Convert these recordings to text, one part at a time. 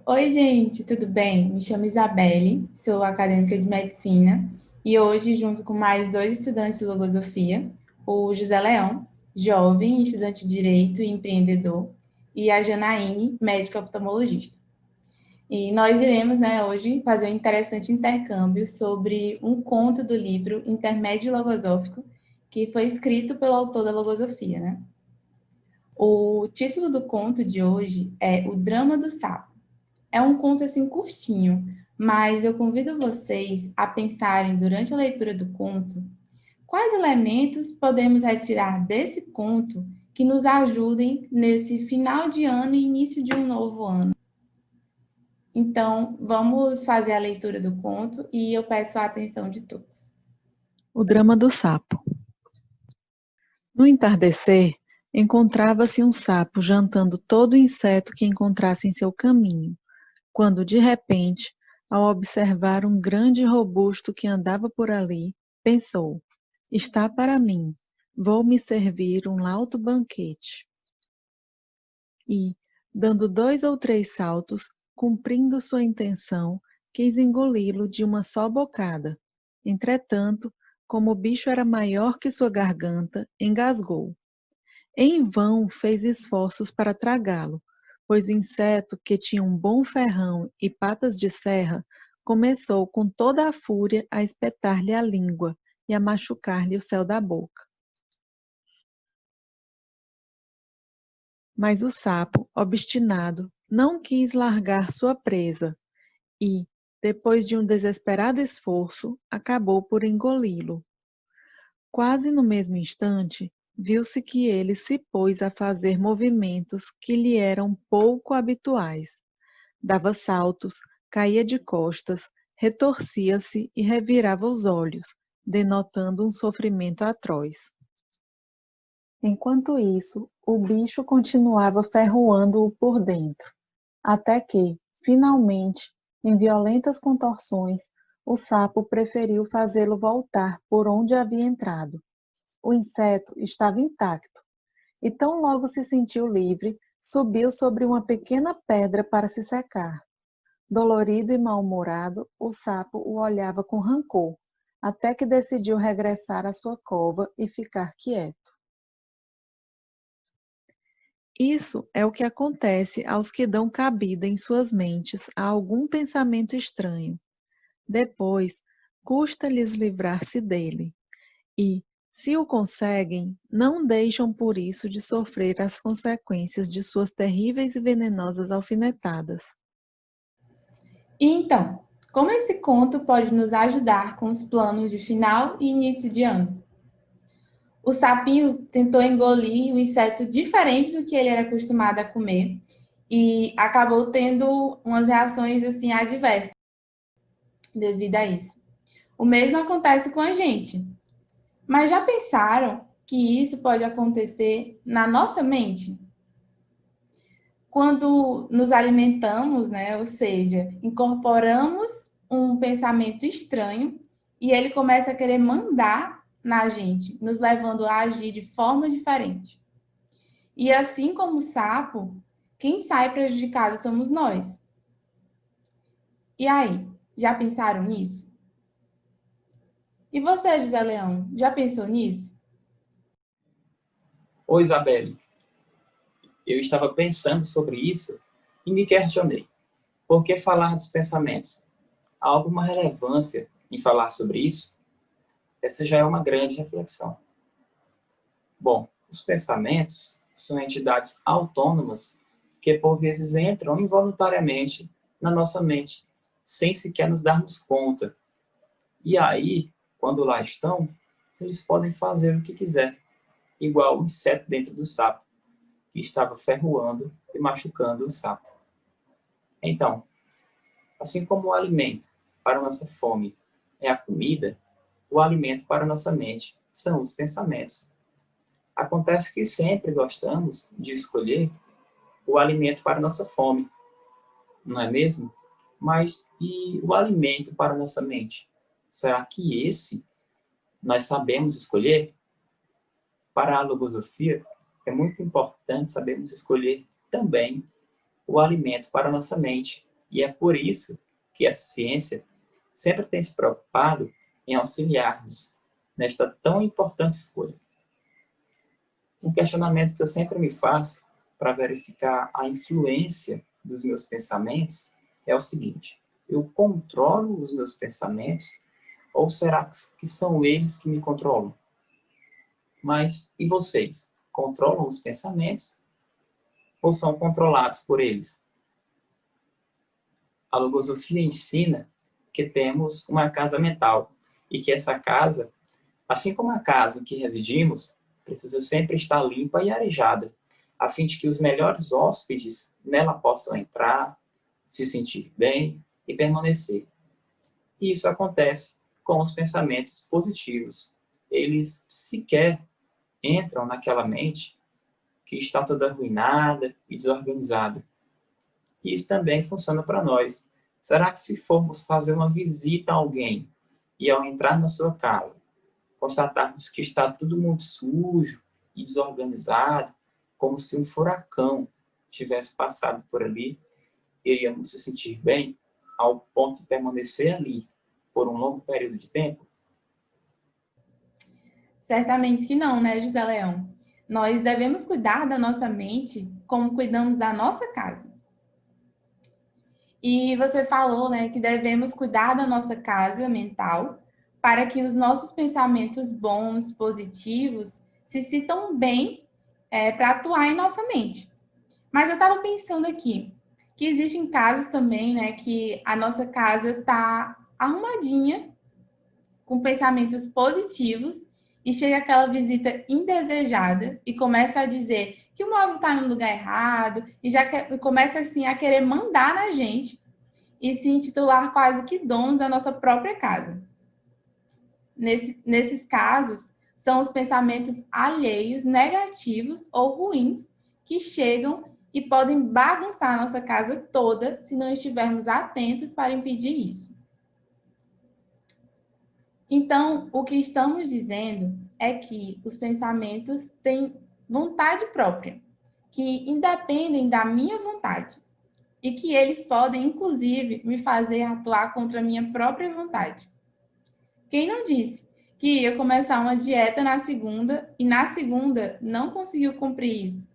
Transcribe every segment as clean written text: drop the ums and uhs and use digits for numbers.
Oi, gente, tudo bem? Me chamo Isabelle, sou acadêmica de medicina e hoje, junto com mais dois estudantes de logosofia, o José Leão, jovem, estudante de direito e empreendedor, e a Janaíne, médica oftalmologista. E nós iremos, hoje fazer um interessante intercâmbio sobre um conto do livro Intermédio Logosófico, que foi escrito pelo autor da logosofia, né? O título do conto de hoje é O Drama do Sapo. É um conto assim curtinho, mas eu convido vocês a pensarem durante a leitura do conto quais elementos podemos retirar desse conto que nos ajudem nesse final de ano e início de um novo ano. Então, vamos fazer a leitura do conto e eu peço a atenção de todos. O drama do sapo. No entardecer, encontrava-se um sapo jantando todo inseto que encontrasse em seu caminho, quando, de repente, ao observar um grande robusto que andava por ali, pensou: está para mim, vou me servir um lauto banquete. E, dando 2 ou 3 saltos, cumprindo sua intenção, quis engoli-lo de uma só bocada. Entretanto, como o bicho era maior que sua garganta, engasgou. Em vão fez esforços para tragá-lo, pois o inseto, que tinha um bom ferrão e patas de serra, começou com toda a fúria a espetar-lhe a língua e a machucar-lhe o céu da boca. Mas o sapo, obstinado, não quis largar sua presa e, depois de um desesperado esforço, acabou por engoli-lo. Quase no mesmo instante, viu-se que ele se pôs a fazer movimentos que lhe eram pouco habituais. Dava saltos, caía de costas, retorcia-se e revirava os olhos, denotando um sofrimento atroz. Enquanto isso, o bicho continuava ferroando-o por dentro, até que, finalmente, em violentas contorções, o sapo preferiu fazê-lo voltar por onde havia entrado. O inseto estava intacto, e tão logo se sentiu livre, subiu sobre uma pequena pedra para se secar. Dolorido e mal-humorado, o sapo o olhava com rancor, até que decidiu regressar à sua cova e ficar quieto. Isso é o que acontece aos que dão cabida em suas mentes a algum pensamento estranho. Depois, custa-lhes livrar-se dele. E, se o conseguem, não deixam por isso de sofrer as consequências de suas terríveis e venenosas alfinetadas. E então, como esse conto pode nos ajudar com os planos de final e início de ano? O sapinho tentou engolir um inseto diferente do que ele era acostumado a comer e acabou tendo umas reações assim adversas devido a isso. O mesmo acontece com a gente. Mas já pensaram que isso pode acontecer na nossa mente? Quando nos alimentamos, né? Ou seja, incorporamos um pensamento estranho e ele começa a querer mandar na gente, nos levando a agir de forma diferente. E assim como o sapo, quem sai prejudicado somos nós. E aí, já pensaram nisso? E você, José Leão, já pensou nisso? Oi, Isabelle. Eu estava pensando sobre isso e me questionei. Por que falar dos pensamentos? Há alguma relevância em falar sobre isso? Essa já é uma grande reflexão. Bom, os pensamentos são entidades autônomas que, por vezes, entram involuntariamente na nossa mente, sem sequer nos darmos conta. E aí, quando lá estão, eles podem fazer o que quiser, igual o inseto dentro do sapo, que estava ferroando e machucando o sapo. Então, assim como o alimento para a nossa fome é a comida, o alimento para a nossa mente são os pensamentos. Acontece que sempre gostamos de escolher o alimento para a nossa fome, não é mesmo? Mas e o alimento para a nossa mente? Será que esse nós sabemos escolher? Para a logosofia, é muito importante sabermos escolher também o alimento para a nossa mente, E é por isso que essa ciência sempre tem se preocupado em auxiliar-nos nesta tão importante escolha. Um questionamento que eu sempre me faço para verificar a influência dos meus pensamentos é o seguinte: eu controlo os meus pensamentos ou será que são eles que me controlam? Mas e vocês? Controlam os pensamentos ou são controlados por eles? A logosofia ensina que temos uma casa mental e que essa casa, assim como a casa em que residimos, precisa sempre estar limpa e arejada, a fim de que os melhores hóspedes nela possam entrar, se sentir bem e permanecer. E isso acontece com os pensamentos positivos. Eles sequer entram naquela mente que está toda arruinada e desorganizada. E isso também funciona para nós. Será que se formos fazer uma visita a alguém e ao entrar na sua casa, constatarmos que está tudo muito sujo e desorganizado, como se um furacão tivesse passado por ali, iríamos se sentir bem ao ponto de permanecer ali por um longo período de tempo? Certamente que não, né, José Leão? Nós devemos cuidar da nossa mente como cuidamos da nossa casa. E você falou, né, que devemos cuidar da nossa casa mental para que os nossos pensamentos bons, positivos, se sintam bem para atuar em nossa mente. Mas eu estava pensando aqui que existem casos também, né, que a nossa casa está arrumadinha, com pensamentos positivos, e chega aquela visita indesejada e começa a dizer que o móvel está no lugar errado e começa assim a querer mandar na gente e se intitular quase que dono da nossa própria casa. Nesses casos, são os pensamentos alheios, negativos ou ruins que chegam e podem bagunçar a nossa casa toda se não estivermos atentos para impedir isso. Então, o que estamos dizendo é que os pensamentos têm vontade própria, que independem da minha vontade e que eles podem, inclusive, me fazer atuar contra a minha própria vontade. Quem não disse que ia começar uma dieta na segunda e na segunda não conseguiu cumprir isso?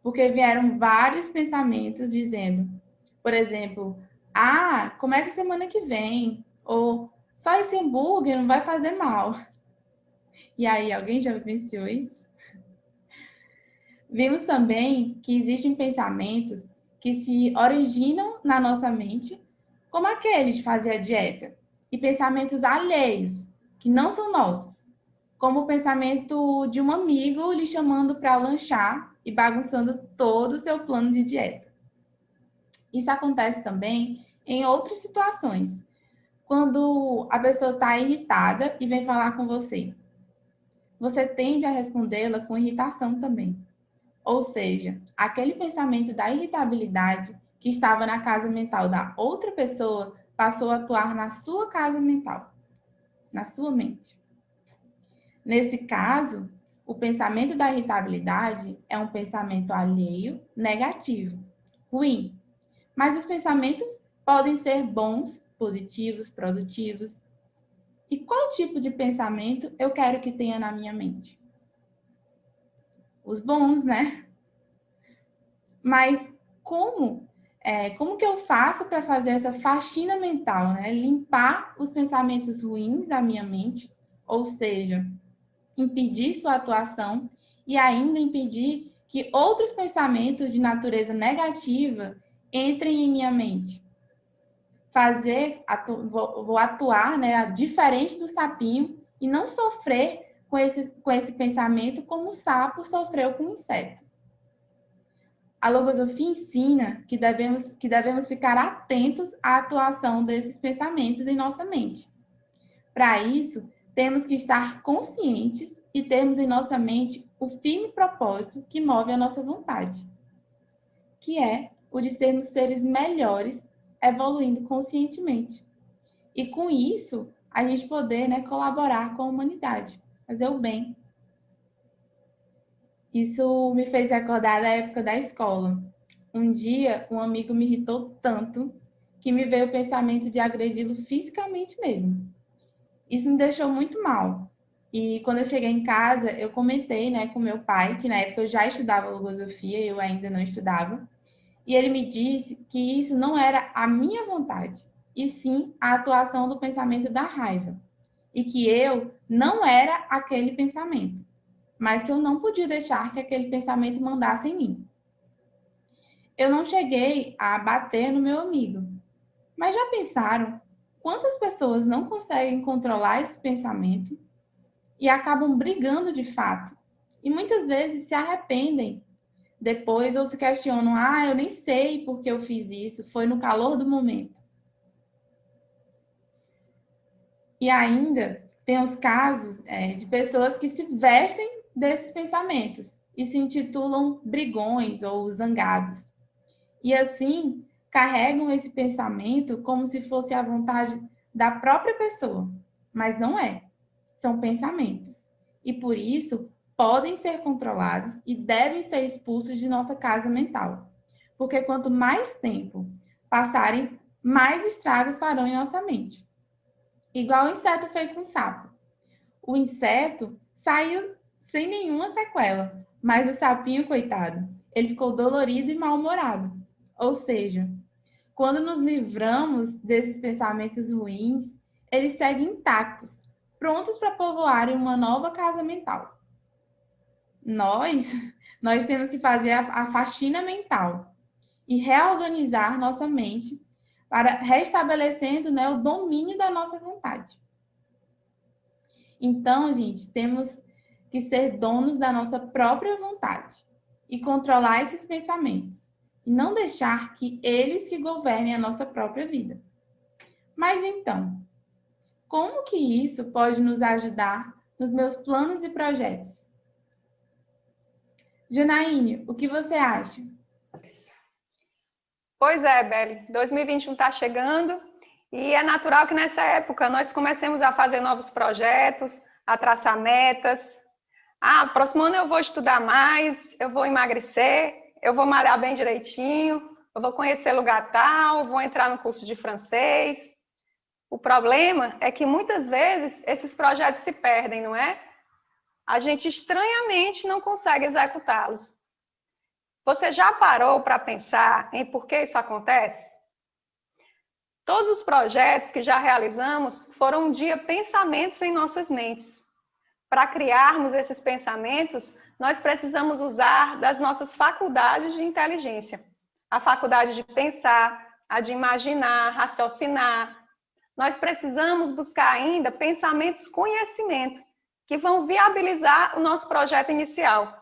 Porque vieram vários pensamentos dizendo, por exemplo, começa semana que vem, ou só esse hambúrguer não vai fazer mal. E aí, alguém já vivenciou isso? Vimos também que existem pensamentos que se originam na nossa mente, como aquele de fazer a dieta, e pensamentos alheios, que não são nossos, como o pensamento de um amigo lhe chamando para lanchar e bagunçando todo o seu plano de dieta. Isso acontece também em outras situações, quando a pessoa está irritada e vem falar com você. Você tende a respondê-la com irritação também. Ou seja, aquele pensamento da irritabilidade que estava na casa mental da outra pessoa passou a atuar na sua casa mental, na sua mente. Nesse caso, o pensamento da irritabilidade é um pensamento alheio, negativo, ruim. Mas os pensamentos podem ser bons, positivos, produtivos. E qual tipo de pensamento eu quero que tenha na minha mente? Os bons, né? Mas como que eu faço para fazer essa faxina mental, né? Limpar os pensamentos ruins da minha mente, ou seja, impedir sua atuação e ainda impedir que outros pensamentos de natureza negativa entrem em minha mente. Vou atuar, né, diferente do sapinho e não sofrer com esse pensamento como o sapo sofreu com o inseto. A logosofia ensina que devemos ficar atentos à atuação desses pensamentos em nossa mente. Para isso, temos que estar conscientes e termos em nossa mente o firme propósito que move a nossa vontade, que é o de sermos seres melhores, evoluindo conscientemente. E com isso, a gente poder, né, colaborar com a humanidade, fazer o bem. Isso me fez recordar da época da escola. Um dia, um amigo me irritou tanto que me veio o pensamento de agredi-lo fisicamente mesmo. Isso me deixou muito mal. E quando eu cheguei em casa, eu comentei, né, com meu pai, que na época eu já estudava logosofia, eu ainda não estudava, e ele me disse que isso não era a minha vontade, e sim a atuação do pensamento da raiva, e que eu não era aquele pensamento, mas que eu não podia deixar que aquele pensamento mandasse em mim. Eu não cheguei a bater no meu amigo, mas já pensaram quantas pessoas não conseguem controlar esse pensamento e acabam brigando de fato? E muitas vezes se arrependem depois ou se questionam: ah, eu nem sei por que eu fiz isso, foi no calor do momento. E ainda tem os casos de pessoas que se vestem desses pensamentos e se intitulam brigões ou zangados. E assim carregam esse pensamento como se fosse a vontade da própria pessoa, mas não é. São pensamentos. E por isso podem ser controlados e devem ser expulsos de nossa casa mental. Porque quanto mais tempo passarem, mais estragos farão em nossa mente. Igual o inseto fez com o sapo. O inseto saiu sem nenhuma sequela, mas o sapinho, coitado, ele ficou dolorido e mal-humorado. Ou seja, quando nos livramos desses pensamentos ruins, eles seguem intactos, prontos para povoarem uma nova casa mental. Nós temos que fazer a faxina mental e reorganizar nossa mente para restabelecendo, né, o domínio da nossa vontade. Então, gente, temos que ser donos da nossa própria vontade e controlar esses pensamentos e não deixar que eles que governem a nossa própria vida. Mas então, como que isso pode nos ajudar nos meus planos e projetos? Janaíne, o que você acha? Pois é, Beli, 2021 está chegando e é natural que nessa época nós comecemos a fazer novos projetos, a traçar metas. Próximo ano eu vou estudar mais, eu vou emagrecer, eu vou malhar bem direitinho, eu vou conhecer lugar tal, vou entrar no curso de francês. O problema é que muitas vezes esses projetos se perdem, não é? A gente estranhamente não consegue executá-los. Você já parou para pensar em por que isso acontece? Todos os projetos que já realizamos foram um dia pensamentos em nossas mentes. Para criarmos esses pensamentos, nós precisamos usar das nossas faculdades de inteligência. A faculdade de pensar, a de imaginar, raciocinar. Nós precisamos buscar ainda pensamentos conhecimento, que vão viabilizar o nosso projeto inicial.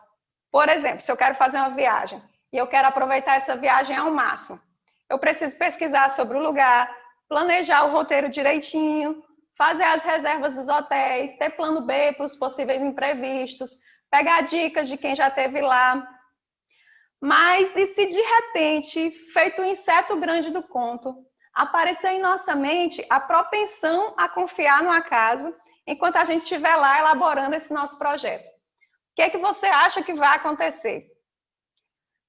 Por exemplo, se eu quero fazer uma viagem e eu quero aproveitar essa viagem ao máximo, eu preciso pesquisar sobre o lugar, planejar o roteiro direitinho, fazer as reservas dos hotéis, ter plano B para os possíveis imprevistos, pegar dicas de quem já esteve lá. Mas e se de repente, feito o inseto grande do conto, aparecer em nossa mente a propensão a confiar no acaso enquanto a gente estiver lá elaborando esse nosso projeto? O que é que você acha que vai acontecer?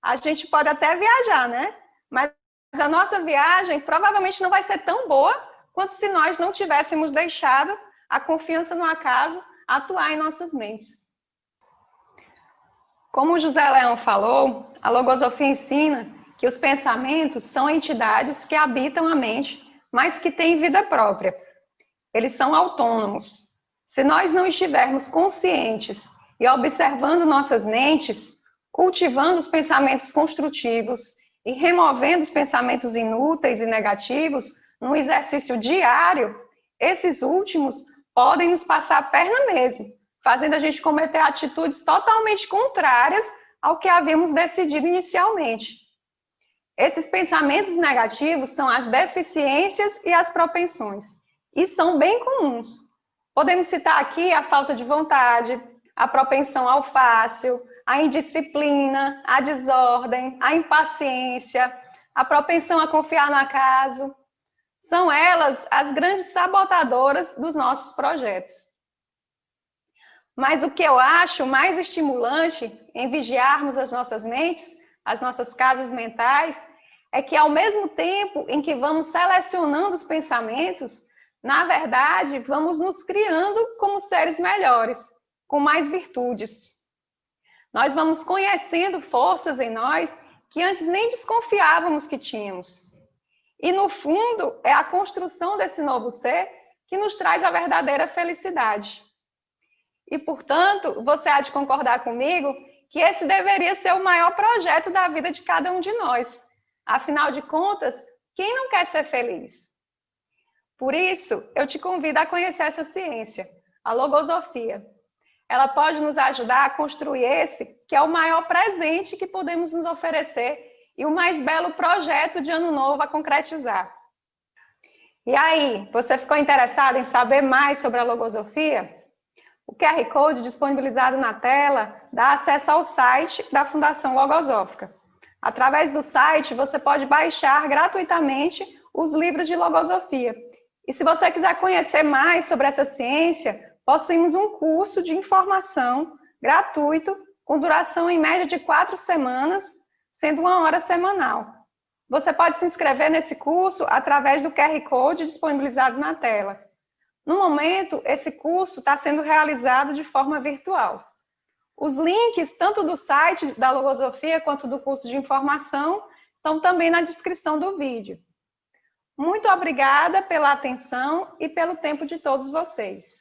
A gente pode até viajar, né? Mas a nossa viagem provavelmente não vai ser tão boa quanto se nós não tivéssemos deixado a confiança no acaso atuar em nossas mentes. Como o José Leão falou, a logosofia ensina que os pensamentos são entidades que habitam a mente, mas que têm vida própria. Eles são autônomos. Se nós não estivermos conscientes e observando nossas mentes, cultivando os pensamentos construtivos e removendo os pensamentos inúteis e negativos, num exercício diário, esses últimos podem nos passar a perna mesmo, fazendo a gente cometer atitudes totalmente contrárias ao que havíamos decidido inicialmente. Esses pensamentos negativos são as deficiências e as propensões, e são bem comuns. Podemos citar aqui a falta de vontade, a propensão ao fácil, a indisciplina, a desordem, a impaciência, a propensão a confiar no acaso. São elas as grandes sabotadoras dos nossos projetos. Mas o que eu acho mais estimulante em vigiarmos as nossas mentes, as nossas casas mentais, é que ao mesmo tempo em que vamos selecionando os pensamentos, na verdade, vamos nos criando como seres melhores, com mais virtudes. Nós vamos conhecendo forças em nós que antes nem desconfiávamos que tínhamos. E, no fundo, é a construção desse novo ser que nos traz a verdadeira felicidade. E, portanto, você há de concordar comigo que esse deveria ser o maior projeto da vida de cada um de nós. Afinal de contas, quem não quer ser feliz? Por isso, eu te convido a conhecer essa ciência, a logosofia. Ela pode nos ajudar a construir esse, que é o maior presente que podemos nos oferecer e o mais belo projeto de ano novo a concretizar. E aí, você ficou interessado em saber mais sobre a logosofia? O QR Code disponibilizado na tela dá acesso ao site da Fundação Logosófica. Através do site, você pode baixar gratuitamente os livros de logosofia. E se você quiser conhecer mais sobre essa ciência, possuímos um curso de informação gratuito, com duração em média de 4 semanas, sendo 1 hora semanal. Você pode se inscrever nesse curso através do QR Code disponibilizado na tela. No momento, esse curso está sendo realizado de forma virtual. Os links, tanto do site da Logosofia quanto do curso de informação, estão também na descrição do vídeo. Muito obrigada pela atenção e pelo tempo de todos vocês.